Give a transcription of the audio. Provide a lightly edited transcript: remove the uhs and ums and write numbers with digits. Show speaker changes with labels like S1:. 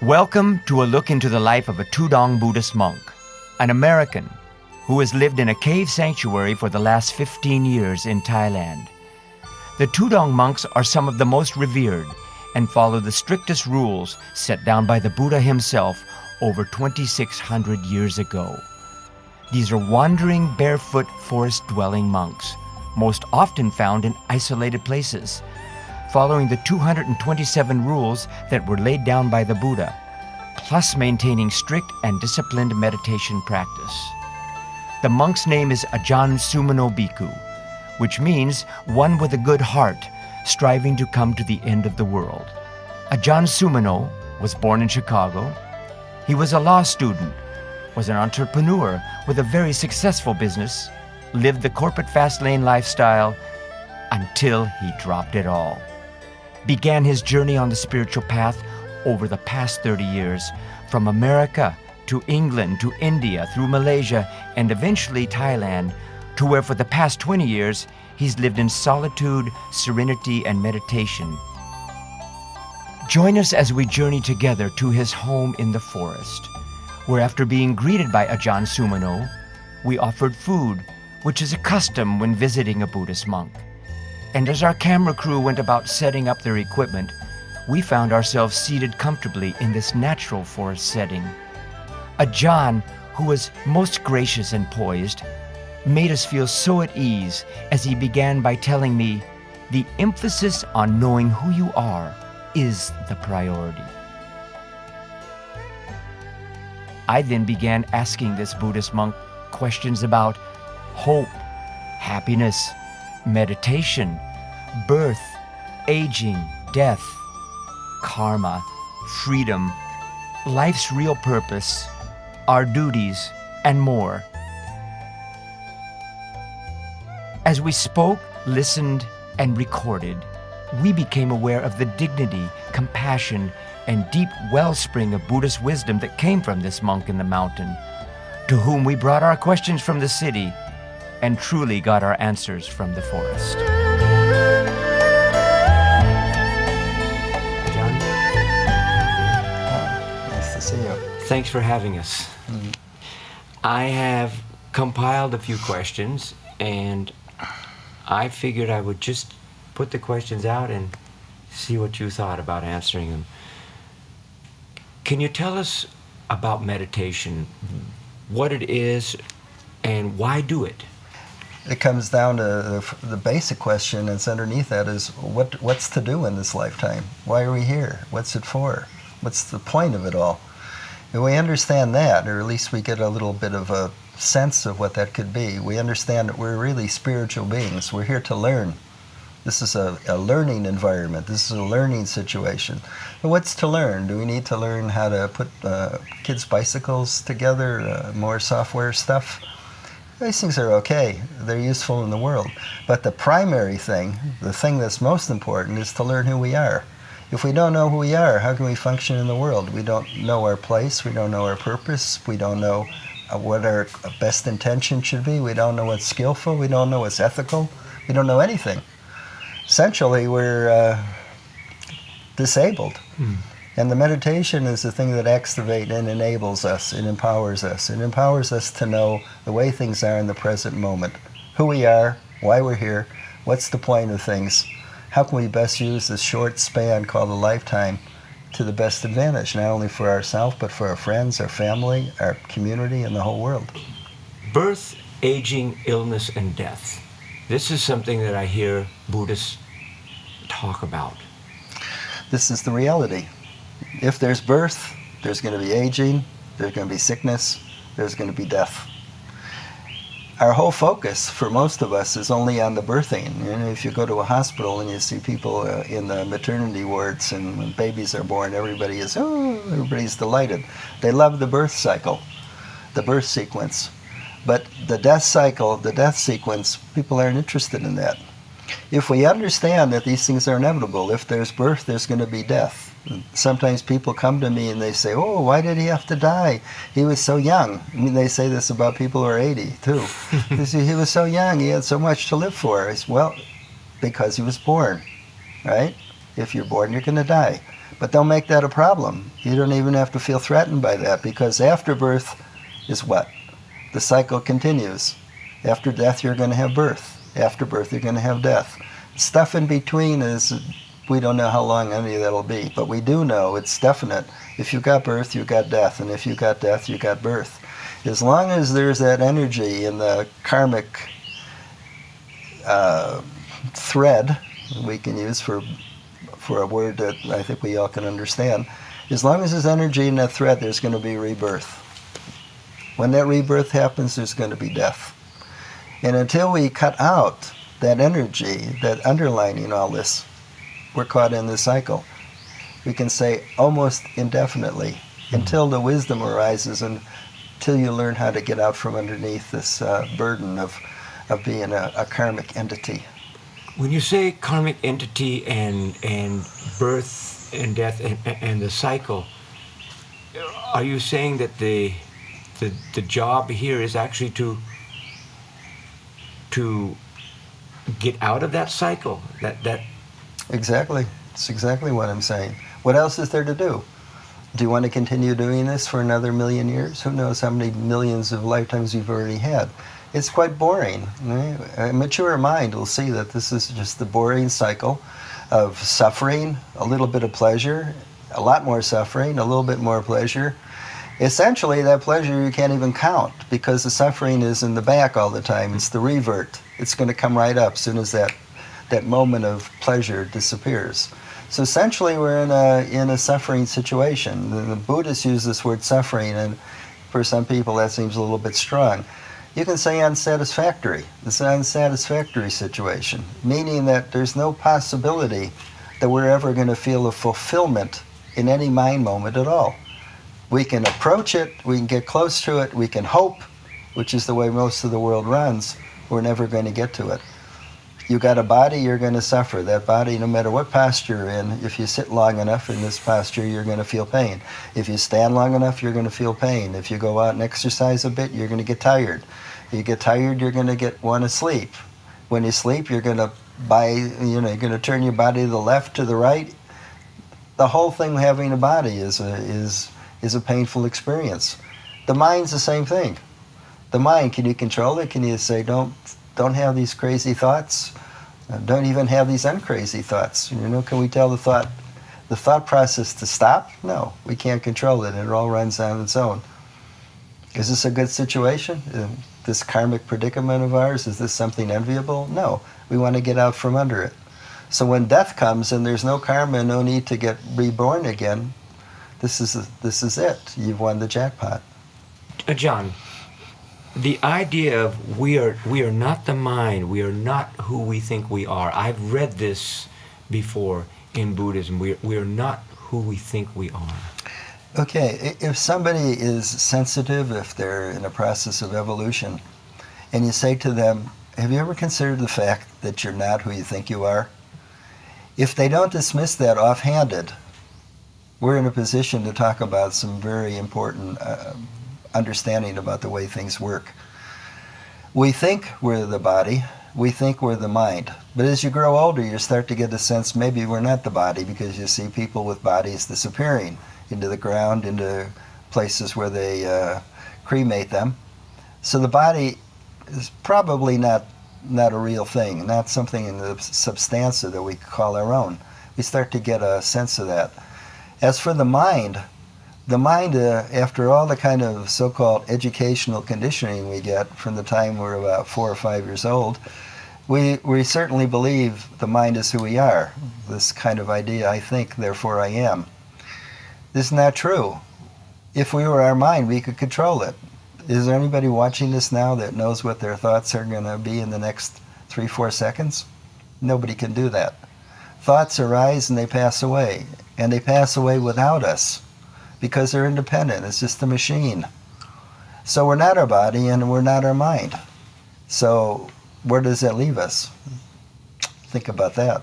S1: Welcome to a look into the life of a Tudong Buddhist monk, an American who has lived in a cave sanctuary for the last 15 years in Thailand. The Tudong monks are some of the most revered and follow the strictest rules set down by the Buddha himself over 2,600 years ago. These are wandering, barefoot, forest-dwelling monks, most often found in isolated places, following the 227 rules that were laid down by the Buddha, plus maintaining strict and disciplined meditation practice. The monk's name is Ajahn Sumano Bhikku, which means one with a good heart, striving to come to the end of the world. Ajahn Sumano was born in Chicago. He was a law student, was an entrepreneur with a very successful business, lived the corporate fast lane lifestyle until he dropped it all. Began his journey on the spiritual path over the past 30 years, from America to England to India through Malaysia and eventually Thailand, to where for the past 20 years he's lived in solitude, serenity, and meditation. Join us as we journey together to his home in the forest, where after being greeted by Ajahn Sumano, we offered food, which is a custom when visiting a Buddhist monk. And as our camera crew went about setting up their equipment, we found ourselves seated comfortably in this natural forest setting. Ajahn, who was most gracious and poised, made us feel so at ease as he began by telling me, the emphasis on knowing who you are is the priority. I then began asking this Buddhist monk questions about hope, happiness, meditation, birth, aging, death, karma, freedom, life's real purpose, our duties, and more. As we spoke, listened, and recorded, we became aware of the dignity, compassion, and deep wellspring of Buddhist wisdom that came from this monk in the mountain, to whom we brought our questions from the city and truly got our answers from the forest. John?
S2: Nice to see you.
S1: Thanks for having us.
S2: Mm-hmm.
S1: I have compiled a few questions, and I figured I would just put the questions out and see what you thought about answering them. Can you tell us about meditation, what it is, and why do it?
S2: It comes down to the basic question that's underneath that is, what's to do in this lifetime? Why are we here? What's it for? What's the point of it all? If we understand that, or at least we get a little bit of a sense of what that could be, we understand that we're really spiritual beings. We're here to learn. This is a learning environment. This is a learning situation. But what's to learn? Do we need to learn how to put kids' bicycles together, more software stuff? These things are okay. They're useful in the world. But the primary thing, the thing that's most important, is to learn who we are. If we don't know who we are, how can we function in the world? We don't know our place. We don't know our purpose. We don't know what our best intention should be. We don't know what's skillful. We don't know what's ethical. We don't know anything. Essentially, we're disabled. And the meditation is the thing that activates and enables us, it empowers us. It empowers us to know the way things are in the present moment, who we are, why we're here, what's the point of things, how can we best use this short span called a lifetime to the best advantage, not only for ourselves, but for our friends, our family, our community, and the whole world.
S1: Birth, aging, illness, and death. This is something that I hear Buddhists talk about.
S2: This is the reality. If there's birth, there's going to be aging, there's going to be sickness, there's going to be death. Our whole focus, for most of us, is only on the birthing. And if you go to a hospital and you see people in the maternity wards, and when babies are born, everybody's delighted. They love the birth cycle, the birth sequence. But the death cycle, the death sequence, people aren't interested in that. If we understand that these things are inevitable, if there's birth, there's going to be death. Sometimes people come to me and they say, oh, why did he have to die? He was so young. I mean, they say this about people who are 80, too. They say, he was so young, he had so much to live for. I say, well, because he was born, right? If you're born, you're going to die. But don't make that a problem. You don't even have to feel threatened by that, because after birth is what? The cycle continues. After death, you're going to have birth. After birth, you're going to have death. Stuff in between is, we don't know how long any of that will be, but we do know it's definite. If you got birth, you got death, and if you got death, you got birth. As long as there's that energy in the karmic thread, we can use for a word that I think we all can understand, as long as there's energy in that thread, there's going to be rebirth. When that rebirth happens, there's going to be death. And until we cut out that energy, that underlining all this, we're caught in this cycle. We can say almost indefinitely, until the wisdom arises and until you learn how to get out from underneath this burden of being a karmic entity.
S3: When you say karmic entity and birth and death and the cycle, are you saying that the job here is actually to get out of that cycle? That
S2: Exactly. It's exactly what I'm saying. What else is there to do? Do you want to continue doing this for another million years? Who knows how many millions of lifetimes you've already had? It's quite boring. Right? A mature mind will see that this is just the boring cycle of suffering, a little bit of pleasure, a lot more suffering, a little bit more pleasure. Essentially, that pleasure you can't even count, because the suffering is in the back all the time. It's the revert. It's going to come right up as soon as that moment of pleasure disappears. So essentially, we're in a suffering situation. The Buddhists use this word suffering, and for some people that seems a little bit strong. You can say unsatisfactory. It's an unsatisfactory situation, meaning that there's no possibility that we're ever going to feel a fulfillment in any mind moment at all. We can approach it, we can get close to it, we can hope, which is the way most of the world runs. We're never going to get to it. You got a body, you're going to suffer. That body, no matter what posture you're in, if you sit long enough in this posture, you're going to feel pain. If you stand long enough, you're going to feel pain. If you go out and exercise a bit, you're going to get tired. You get tired, you're going to want to sleep. When you sleep, you're going to you're going to turn your body to the left, to the right. The whole thing having a body is a painful experience. The mind's the same thing. The mind, can you control it? Can you say, don't have these crazy thoughts? Don't even have these uncrazy thoughts. Can we tell the thought process to stop? No, we can't control it. It all runs on its own. Is this a good situation? This karmic predicament of ours, is this something enviable? No, we want to get out from under it. So when death comes and there's no karma, no need to get reborn again, this is it. You've won the jackpot.
S3: John, the idea of we are not the mind, we are not who we think we are. I've read this before in Buddhism. We are not who we think we are.
S2: Okay, if somebody is sensitive, if they're in a process of evolution, and you say to them, have you ever considered the fact that you're not who you think you are? If they don't dismiss that offhanded, we're in a position to talk about some very important understanding about the way things work. We think we're the body, we think we're the mind, but as you grow older, you start to get a sense maybe we're not the body, because you see people with bodies disappearing into the ground, into places where they cremate them. So the body is probably not a real thing, not something in the substantia that we call our own. We start to get a sense of that. As for the mind, after all the kind of so-called educational conditioning we get from the time we're about 4 or 5 years old, we certainly believe the mind is who we are. This kind of idea, I think, therefore I am. This is not true. If we were our mind, we could control it. Is there anybody watching this now that knows what their thoughts are going to be in the next 3-4 seconds? Nobody can do that. Thoughts arise and they pass away. And they pass away without us, because they're independent. It's just a machine. So we're not our body and we're not our mind. So where does that leave us? Think about that.